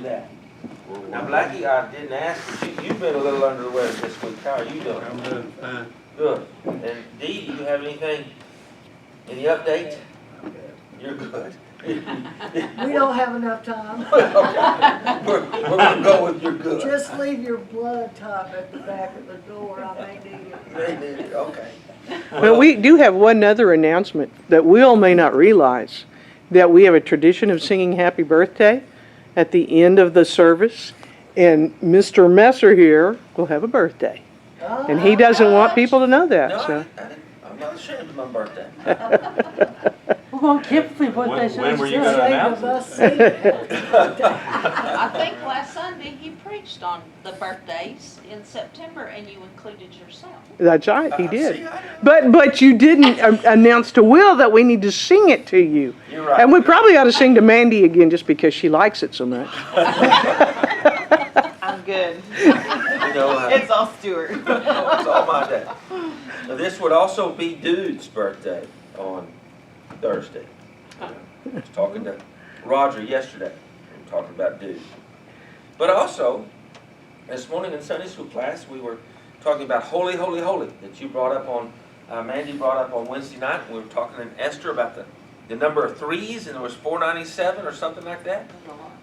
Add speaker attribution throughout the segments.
Speaker 1: that. Now, Blackie, I didn't ask, but you've been a little under the weather this week. How are you doing?
Speaker 2: I'm doing fine.
Speaker 1: Good. And Dee, do you have anything, any update? You're good.
Speaker 3: We don't have enough time.
Speaker 1: Okay. We're going to go with you're good.
Speaker 3: Just leave your blood top at the back of the door. I may need it.
Speaker 1: Okay.
Speaker 4: But we do have one other announcement that Will may not realize, that we have a tradition of singing happy birthday at the end of the service, and Mr. Messer here will have a birthday. And he doesn't want people to know that,
Speaker 1: No,
Speaker 4: so.
Speaker 1: I'm not ashamed of my birthday.
Speaker 5: We're gonna keep the birthday
Speaker 2: When were you
Speaker 5: service.
Speaker 2: gonna
Speaker 3: Save
Speaker 2: announce
Speaker 3: of
Speaker 2: it?
Speaker 3: us singing.
Speaker 6: I think last Sunday he preached on the birthdays in September and you included yourself.
Speaker 4: That's right, he
Speaker 1: See,
Speaker 4: did.
Speaker 1: I know.
Speaker 4: But you didn't announce to Will that we need to sing it to you.
Speaker 1: You're right.
Speaker 4: And we probably ought to sing to Mandy again just because she likes it so much.
Speaker 5: I'm good.
Speaker 1: You know,
Speaker 5: It's all Stuart.
Speaker 1: it's all my day. Now, this would also be Dude's birthday on Thursday. I was talking to Roger yesterday. We were talking about Dude. But also, this morning in Sunday school class, we were talking about holy, holy, holy that you brought up on, Mandy brought up on Wednesday night. We were talking in Esther about the number of threes, and there was 497 or something like that.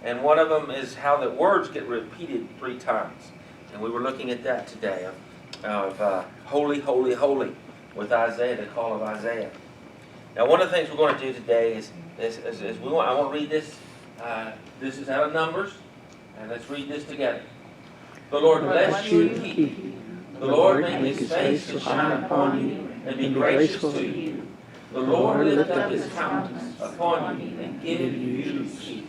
Speaker 1: And one of them is how the words get repeated 3 times. And we were looking at that today of holy, holy, holy with Isaiah, the call of Isaiah. Now, one of the things we're going to do today is I want to read this. This is out of Numbers, and let's read this together. The Lord bless you and keep you. The Lord make his face to shine upon you and be gracious to you. The Lord lift up his countenance upon you and give you peace.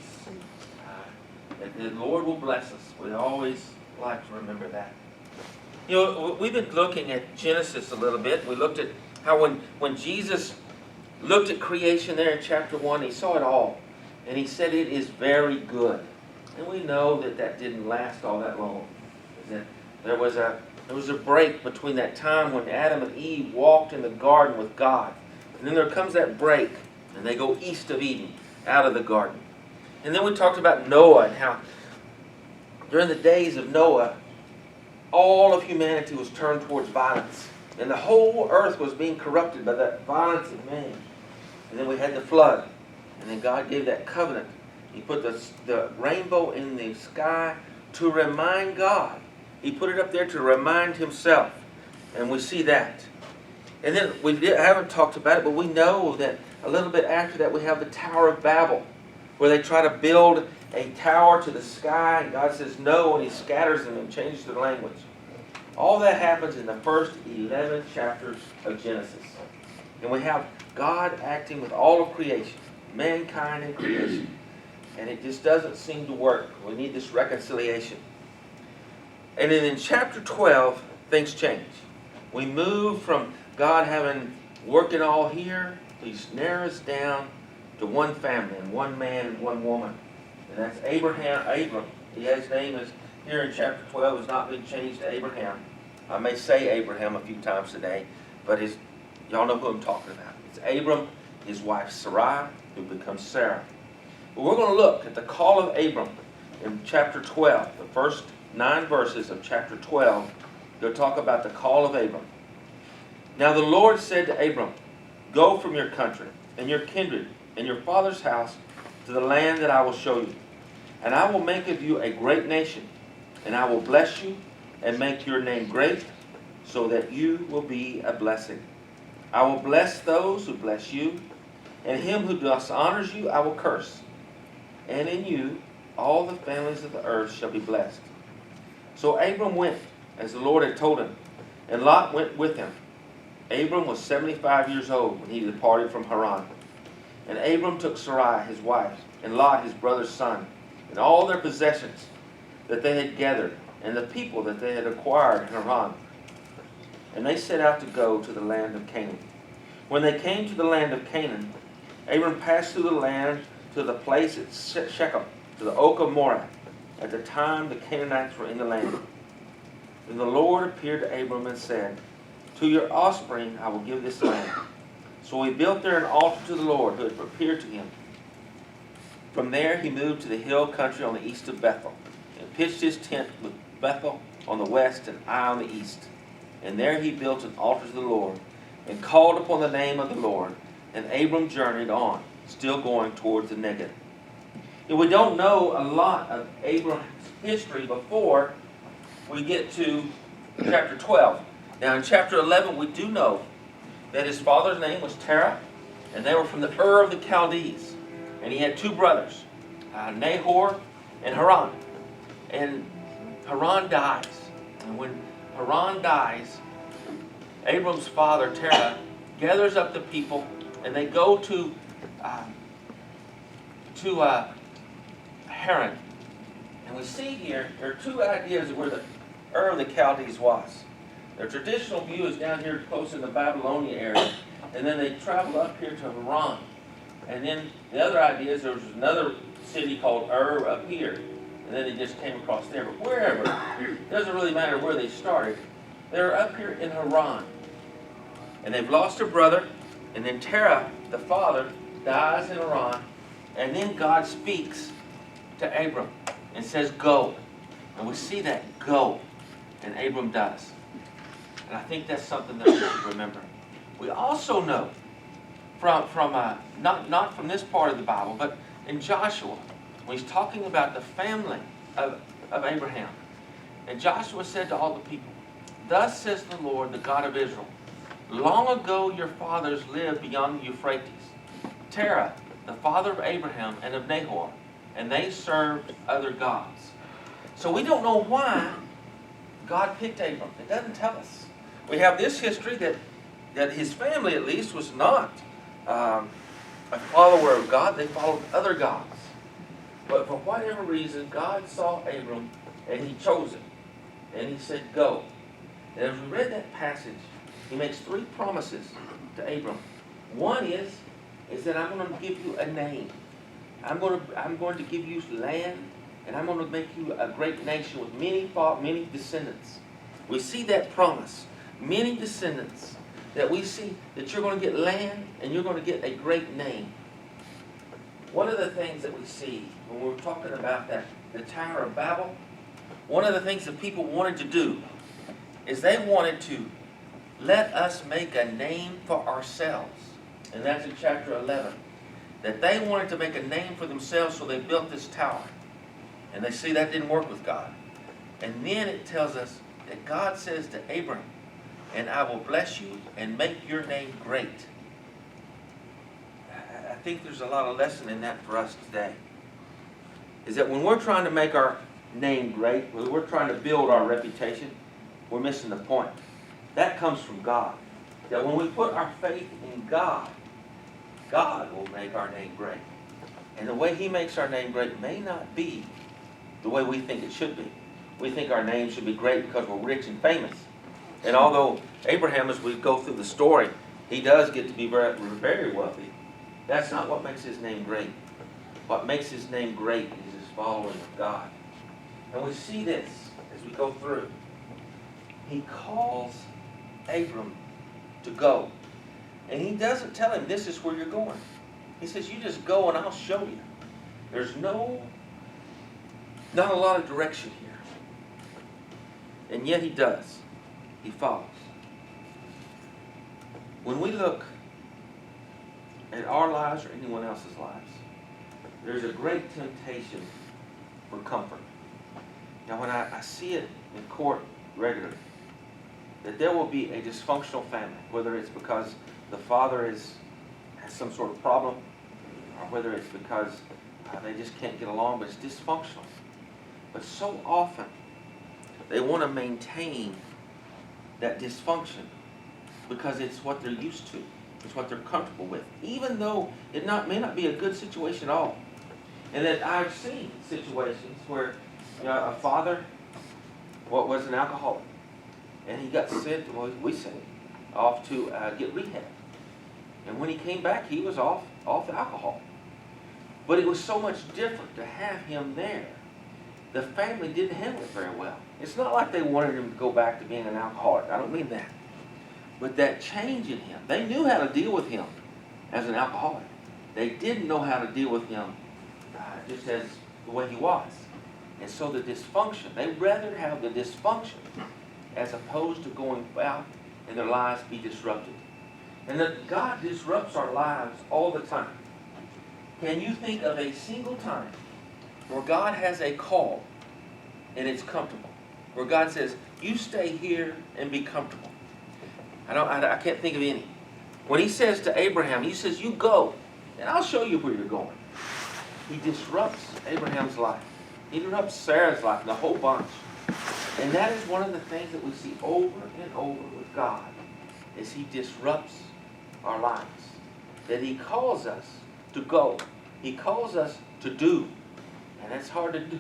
Speaker 1: That the Lord will bless us. We always like to remember that. You know, we've been looking at Genesis a little bit. We looked at how when Jesus looked at creation there in chapter 1, he saw it all. And he said it is very good. And we know that that didn't last all that long. That there was a break between that time when Adam and Eve walked in the garden with God. And then there comes that break, and they go east of Eden, out of the garden. And then we talked about Noah and how during the days of Noah, all of humanity was turned towards violence. And the whole earth was being corrupted by that violence of man. And then we had the flood. And then God gave that covenant. He put the rainbow in the sky to remind God. He put it up there to remind himself. And we see that. And then haven't talked about it, but we know that a little bit after that we have the Tower of Babel, where they try to build a tower to the sky, and God says no, and he scatters them and changes their language. All that happens in the first 11 chapters of Genesis. And we have God acting with all of creation, mankind and creation. And it just doesn't seem to work. We need this reconciliation. And then in chapter 12, things change. We move from God having worked it all here, he narrows down to one family and one man and one woman. And that's Abram. His name is here in chapter 12 has not been changed to Abraham. I may say Abraham a few times today, but y'all know who I'm talking about. It's Abram, his wife Sarai, who becomes Sarah. But we're going to look at the call of Abram in chapter 12. The first 9 verses of chapter 12, they'll talk about the call of Abram. Now the Lord said to Abram, go from your country and your kindred and your father's house to the land that I will show you. And I will make of you a great nation, and I will bless you and make your name great, so that you will be a blessing. I will bless those who bless you, and him who dishonors you I will curse. And in you all the families of the earth shall be blessed. So Abram went, as the Lord had told him, and Lot went with him. Abram was 75 years old when he departed from Haran. And Abram took Sarai his wife, and Lot his brother's son, and all their possessions that they had gathered, and the people that they had acquired in Haran. And they set out to go to the land of Canaan. When they came to the land of Canaan, Abram passed through the land to the place at Shechem, to the oak of Moreh, at the time the Canaanites were in the land. Then the Lord appeared to Abram and said, to your offspring I will give this land. So he built there an altar to the Lord who had appeared to him. From there he moved to the hill country on the east of Bethel, and pitched his tent with Bethel on the west and Ai on the east. And there he built an altar to the Lord, and called upon the name of the Lord. And Abram journeyed on, still going towards the Negev. And we don't know a lot of Abram's history before we get to chapter 12. Now in chapter 11 we do know that his father's name was Terah, and they were from the Ur of the Chaldees. And he had two brothers, Nahor and Haran. And Haran dies. And when Haran dies, Abram's father, Terah, gathers up the people, and they go to Haran. And we see here, there are two ideas of where the Ur of the Chaldees was. Their traditional view is down here close in the Babylonia area, and then they traveled up here to Haran. And then the other idea is there was another city called Ur up here, and then they just came across there. But wherever, it doesn't really matter where they started, they're up here in Haran. And they've lost their brother, and then Terah, the father, dies in Haran, and then God speaks to Abram and says, go. And we see that, go. And Abram does. And I think that's something that we should remember. We also know not from this part of the Bible, but in Joshua, when he's talking about the family of Abraham. And Joshua said to all the people, thus says the Lord, the God of Israel, long ago your fathers lived beyond the Euphrates, Terah, the father of Abraham and of Nahor, and they served other gods. So we don't know why God picked Abram. It doesn't tell us. We have this history that his family at least was not a follower of God. They followed other gods. But for whatever reason, God saw Abram and he chose him. And he said, go. And as we read that passage, he makes three promises to Abram. One is that I'm going to give you a name. I'm going to give you land, and I'm going to make you a great nation with many descendants. We see that promise. Many descendants. That we see that you're going to get land and you're going to get a great name. One of the things that we see when we're talking about the Tower of Babel, one of the things that people wanted to do is they wanted to let us make a name for ourselves. And that's in chapter 11. That they wanted to make a name for themselves, so they built this tower. And they see that didn't work with God. And then it tells us that God says to Abraham, and I will bless you and make your name great. I think there's a lot of lesson in that for us today. Is that when we're trying to make our name great, when we're trying to build our reputation, we're missing the point. That comes from God. That when we put our faith in God, God will make our name great. And the way He makes our name great may not be the way we think it should be. We think our name should be great because we're rich and famous. And although Abraham, as we go through the story, he does get to be very, very wealthy, that's not what makes his name great. What makes his name great is his following of God. And we see this as we go through. He calls Abram to go. And he doesn't tell him, this is where you're going. He says, you just go and I'll show you. There's not a lot of direction here. And yet he does. He follows. When we look at our lives or anyone else's lives, there's a great temptation for comfort. Now when I see it in court regularly, that there will be a dysfunctional family, whether it's because the father has some sort of problem, or whether it's because they just can't get along, but it's dysfunctional. But so often, they want to maintain that dysfunction because it's what they're used to. It's what they're comfortable with, even though it may not be a good situation at all. And that I've seen situations where a father was an alcoholic, and he got sent, we say, off to get rehab. And when he came back, he was off alcohol. But it was so much different to have him there. The family didn't handle it very well. It's not like they wanted him to go back to being an alcoholic. I don't mean that. But that change in him, they knew how to deal with him as an alcoholic. They didn't know how to deal with him just as the way he was. And so the dysfunction, they'd rather have the dysfunction as opposed to going out and their lives be disrupted. And that God disrupts our lives all the time. Can you think of a single time where God has a call and it's comfortable? Where God says, you stay here and be comfortable. I can't think of any. When he says to Abraham, he says, you go, and I'll show you where you're going. He disrupts Abraham's life. He disrupts Sarah's life, the whole bunch. And that is one of the things that we see over and over with God, is he disrupts our lives. That he calls us to go. He calls us to do. And that's hard to do.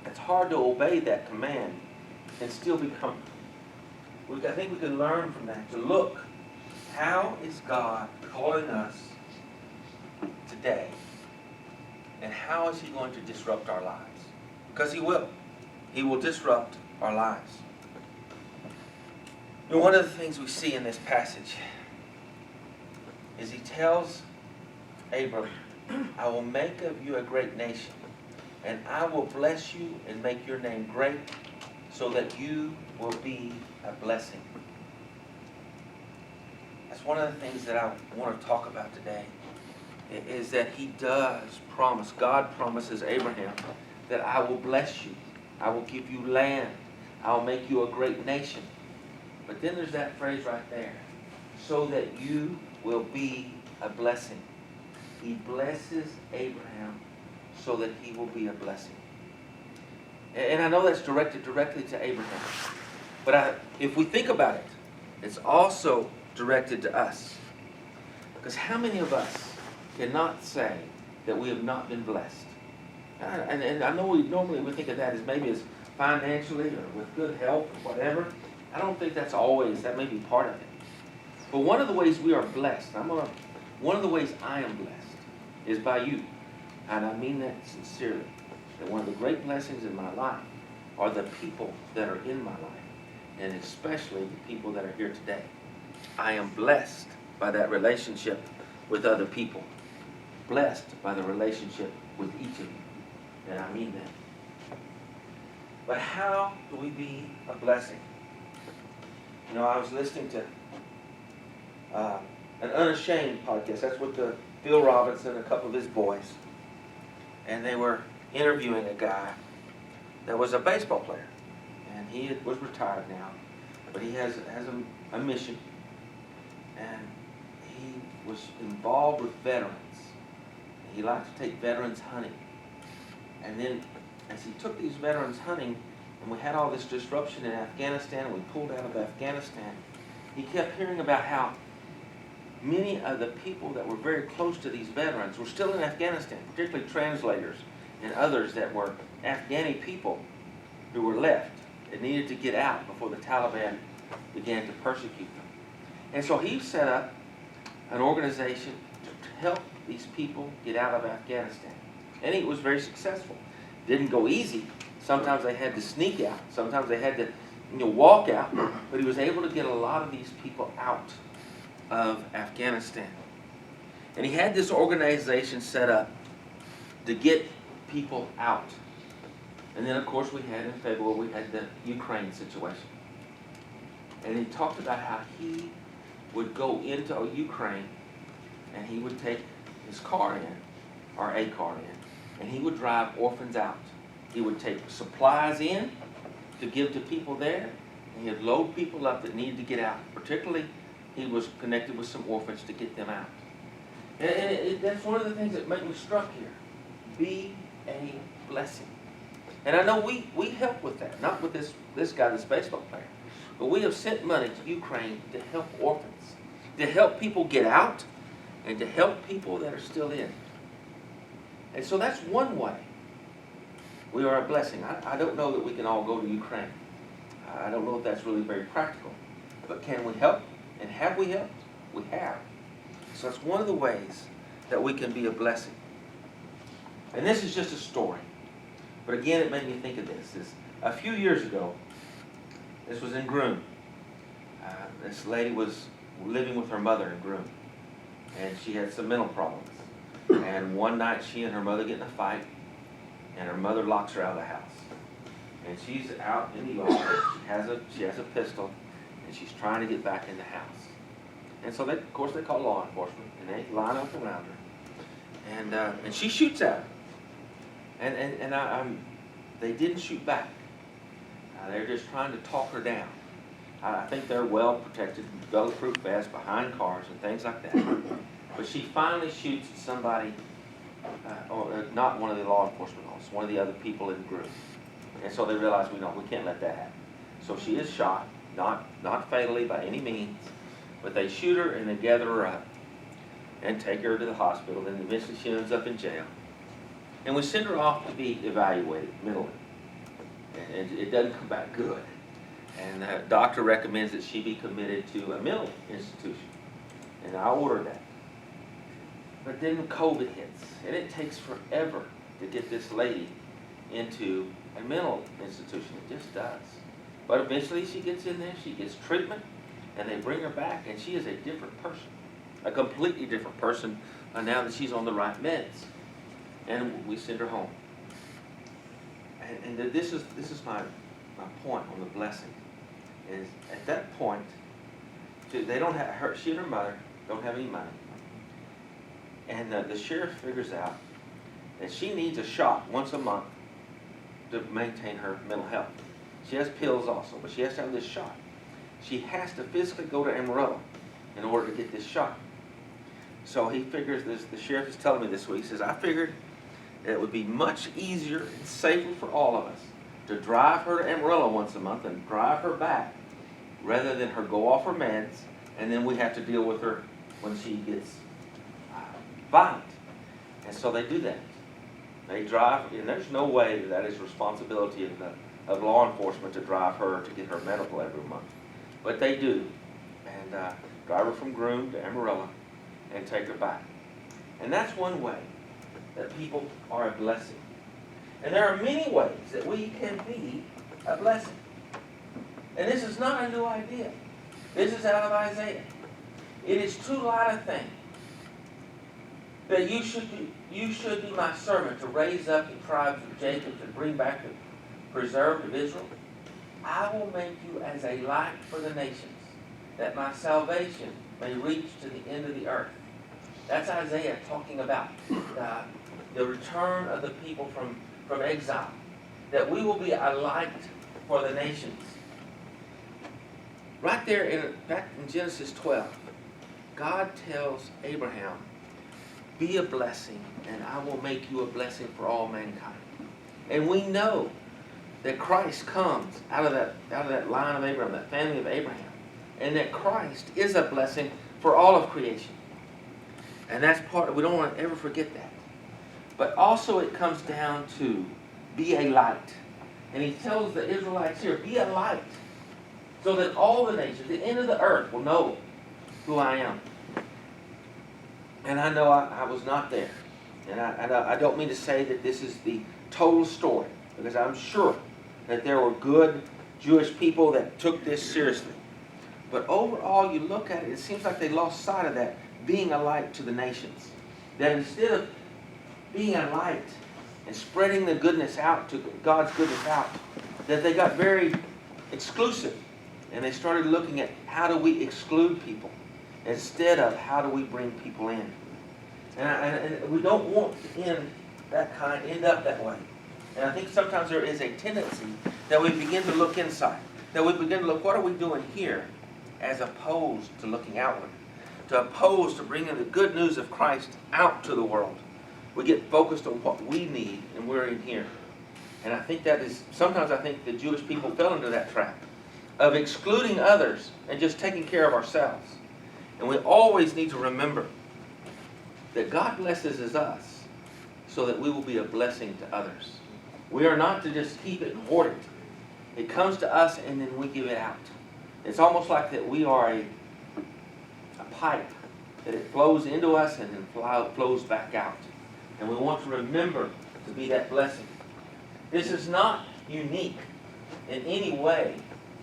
Speaker 1: It's hard to obey that command and still be comfortable. I think we can learn from that to look, how is God calling us today? And how is he going to disrupt our lives? Because he will. He will disrupt our lives. You know, one of the things we see in this passage is he tells Abram, I will make of you a great nation, and I will bless you and make your name great, so that you will be a blessing. That's one of the things that I want to talk about today, is that he does promise, God promises Abraham, that I will bless you, I will give you land, I will make you a great nation. But then there's that phrase right there, so that you will be a blessing. He blesses Abraham so that he will be a blessing. And I know that's directed directly to Abraham. But if we think about it, it's also directed to us. Because how many of us cannot say that we have not been blessed? And I know we think of that as maybe as financially or with good health or whatever. I don't think that may be part of it. But one of the ways we are blessed, one of the ways I am blessed is by you. And I mean that sincerely. That one of the great blessings in my life are the people that are in my life. And especially the people that are here today. I am blessed by that relationship with other people. Blessed by the relationship with each of you. And I mean that. But how do we be a blessing? You know, I was listening to an Unashamed podcast. That's with Phil Robinson and a couple of his boys. And they were interviewing a guy that was a baseball player. And he was retired now. But he has a mission. And he was involved with veterans. He liked to take veterans hunting. And then as he took these veterans hunting, and we had all this disruption in Afghanistan, and we pulled out of Afghanistan, he kept hearing about how many of the people that were very close to these veterans were still in Afghanistan, particularly translators and others that were Afghani people who were left and needed to get out before the Taliban began to persecute them. And so he set up an organization to help these people get out of Afghanistan. And he was very successful. Didn't go easy. Sometimes they had to sneak out. Sometimes they had to walk out. But he was able to get a lot of these people out of Afghanistan. And he had this organization set up to get people out. And then, of course, we had in February, we had the Ukraine situation. And he talked about how he would go into Ukraine and he would take his car in, or a car in, and he would drive orphans out. He would take supplies in to give to people there, and he'd load people up that needed to get out. Particularly, he was connected with some orphans to get them out. And that's one of the things that made me struck here. Be a blessing. And I know we help with that, not with this guy, this baseball player. But we have sent money to Ukraine to help orphans, to help people get out, and to help people that are still in. And so that's one way we are a blessing. I don't know that we can all go to Ukraine. I don't know if that's really very practical. But can we help? And have we helped? We have. So that's one of the ways that we can be a blessing. And this is just a story. But again, it made me think of this. A few years ago, this was in Groom. This lady was living with her mother in Groom. And she had some mental problems. And one night she and her mother get in a fight. and her mother locks her out of the house. And she's out in the yard, she has a pistol, and she's trying to get back in the house. And so of course they call law enforcement, and they line up around her. And she shoots at her. They didn't shoot back. They're just trying to talk her down. I think they're well protected, bulletproof vests behind cars and things like that. But she finally shoots at somebody, or not one of the law enforcement officers, one of the other people in the group. And so they realize we can't let that happen. So she is shot, not fatally by any means, but they shoot her and they gather her up and take her to the hospital. Then eventually she ends up in jail. And we send her off to be evaluated mentally. And it doesn't come back good. And the doctor recommends that she be committed to a mental institution. And I ordered that. But then COVID hits, and it takes forever to get this lady into a mental institution. It just does. But eventually she gets in there, she gets treatment, and they bring her back, and she is a different person. A completely different person now that she's on the right meds. And we send her home. And this is my point on the blessing. Is at that point, they don't have her. She and her mother don't have any money, and the sheriff figures out that she needs a shot once a month to maintain her mental health. She has pills also, but she has to have this shot. She has to physically go to Amarillo in order to get this shot. So he figures this. The sheriff is telling me this week. He says, I figured that it would be much easier and safer for all of us to drive her to Amarillo once a month and drive her back, rather than her go off her meds, and then we have to deal with her when she gets violent. And so they do that. They drive, and there's no way that is responsibility of law enforcement to drive her to get her medical every month. But they do, and drive her from Groom to Amarillo and take her back. And that's one way that people are a blessing. And there are many ways that we can be a blessing. And this is not a new idea. This is out of Isaiah. It is too light a thing that you should be my servant to raise up the tribes of Jacob, to bring back the preserved of Israel. I will make you as a light for the nations, that my salvation may reach to the end of the earth. That's Isaiah talking about the return of the people from exile, that we will be a light for the nations. Right there, back in Genesis 12, God tells Abraham, be a blessing, and I will make you a blessing for all mankind. And we know that Christ comes out of that line of Abraham, that family of Abraham, and that Christ is a blessing for all of creation. And that's we don't want to ever forget that. But also it comes down to be a light. And he tells the Israelites here, be a light, so that all the nations, the end of the earth, will know who I am. And I know I was not there. And I don't mean to say that this is the total story, because I'm sure that there were good Jewish people that took this seriously. But overall, you look at it, it seems like they lost sight of that, being a light to the nations. That instead of being a light and spreading the goodness out, to God's goodness out, that they got very exclusive. And they started looking at how do we exclude people instead of how do we bring people in. And we don't want to end up that way. And I think sometimes there is a tendency that we begin to look inside, that we begin to look, what are we doing here, as opposed to looking outward, to opposed to bringing the good news of Christ out to the world. We get focused on what we need, and we're in here. And I think sometimes I think the Jewish people fell into that trap of excluding others and just taking care of ourselves. And we always need to remember that God blesses us so that we will be a blessing to others. We are not to just keep it and hoard it. It comes to us and then we give it out. It's almost like that we are a pipe, that it flows into us and then flows back out. And we want to remember to be that blessing. This is not unique in any way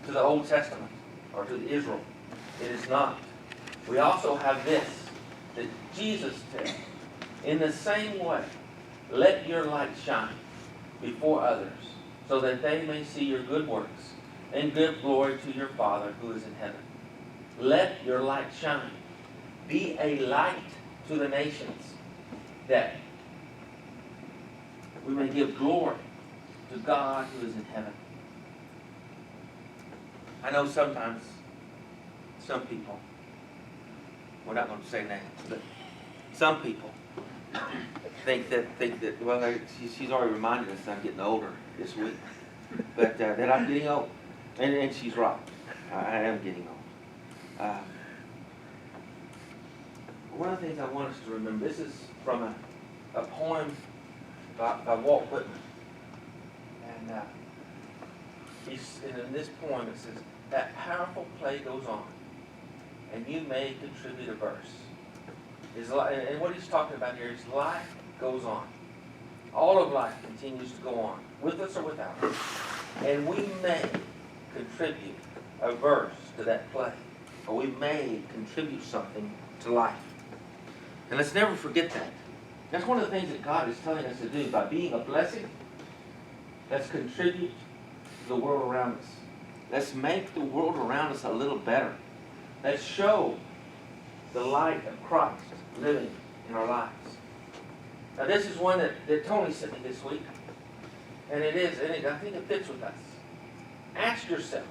Speaker 1: to the Old Testament or to Israel. It is not. We also have this, that Jesus said, in the same way, let your light shine, before others, so that they may see your good works and give glory to your Father who is in heaven. Let your light shine. Be a light to the nations, that we may give glory to God who is in heaven. I know sometimes some people, we're not going to say names, but some people think that well, she's already reminded us that I'm getting older this week, but that I'm getting old, and she's right. I am getting old. One of the things I want us to remember, this is from a poem by Walt Whitman, and in this poem it says, "That powerful play goes on, and you may contribute a verse." And what he's talking about here is life goes on. All of life continues to go on, with us or without us. And we may contribute a verse to that play, or we may contribute something to life. And let's never forget that. That's one of the things that God is telling us to do. By being a blessing, let's contribute to the world around us. Let's make the world around us a little better. Let's show the light of Christ living in our lives. Now this is one that Tony sent me this week. And I think it fits with us. Ask yourself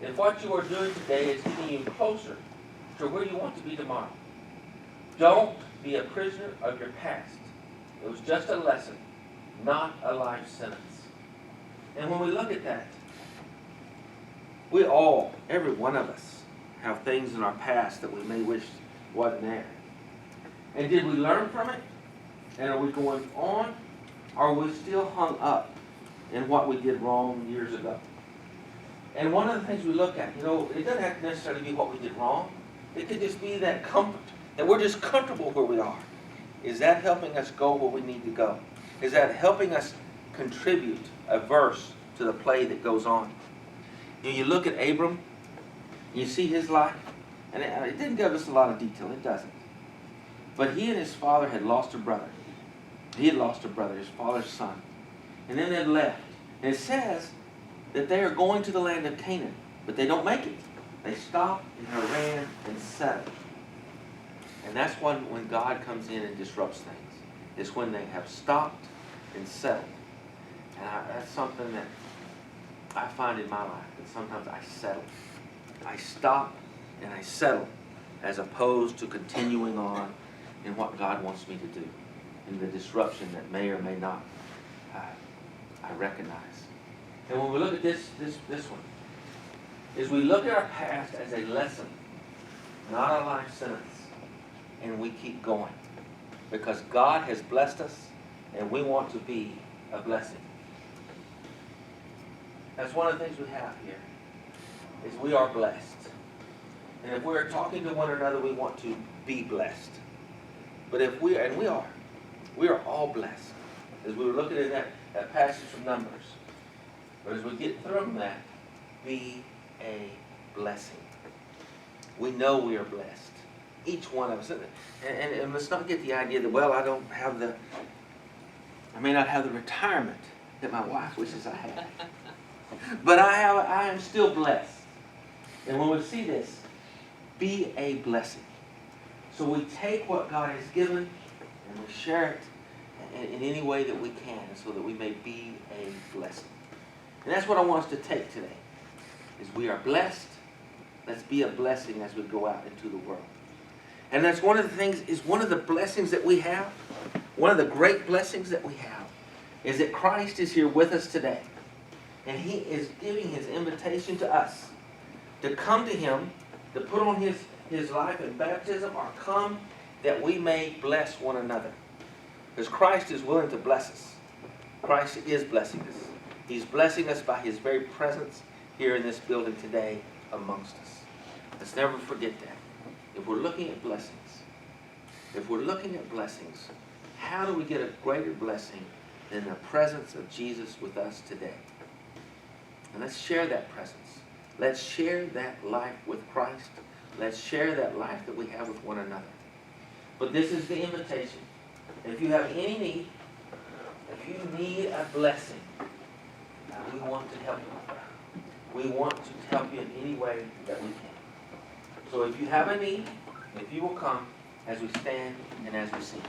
Speaker 1: if what you are doing today is getting you closer to where you want to be tomorrow. Don't be a prisoner of your past. It was just a lesson, not a life sentence. And when we look at that, we all, every one of us, have things in our past that we may wish wasn't there. And did we learn from it? And are we going on? Or are we still hung up in what we did wrong years ago? And one of the things we look at, it doesn't have to necessarily be what we did wrong. It could just be that comfort, that we're just comfortable where we are. Is that helping us go where we need to go? Is that helping us contribute a verse to the play that goes on? You look at Abram, you see his life, and it didn't give us a lot of detail, it doesn't. But he and his father had lost a brother. He had lost a brother, his father's son. And then they left. And it says that they are going to the land of Canaan, but they don't make it. They stop in Haran and settle. And that's when God comes in and disrupts things. It's when they have stopped and settled. And that's something that I find in my life, that sometimes I settle. I stop and I settle, as opposed to continuing on in what God wants me to do, in the disruption that may or may not I recognize. And when we look at this one, is we look at our past as a lesson, not a life sentence, and we keep going. Because God has blessed us, and we want to be a blessing. That's one of the things we have here, is we are blessed. And if we're talking to one another, we want to be blessed. But if we are all blessed. As we were looking at that passage from Numbers. But as we get through that, be a blessing. We know we are blessed. Each one of us. And let's not get the idea that, well, I may not have the retirement that my wife wishes I had. But I am still blessed. And when we see this, be a blessing. So we take what God has given and we share it in any way that we can, so that we may be a blessing. And that's what I want us to take today, is we are blessed. Let's be a blessing as we go out into the world. And that's one of the things, is one of the blessings that we have, one of the great blessings that we have, is that Christ is here with us today. And He is giving His invitation to us to come to Him, to put on His life in baptism, or come that we may bless one another. Because Christ is willing to bless us. Christ is blessing us. He's blessing us by His very presence here in this building today amongst us. Let's never forget that. If we're looking at blessings, how do we get a greater blessing than the presence of Jesus with us today? And let's share that presence. Let's share that life with Christ. Let's share that life that we have with one another. But this is the invitation. If you have any need, if you need a blessing, we want to help you. We want to help you in any way that we can. So if you have a need, if you will come as we stand and as we sing.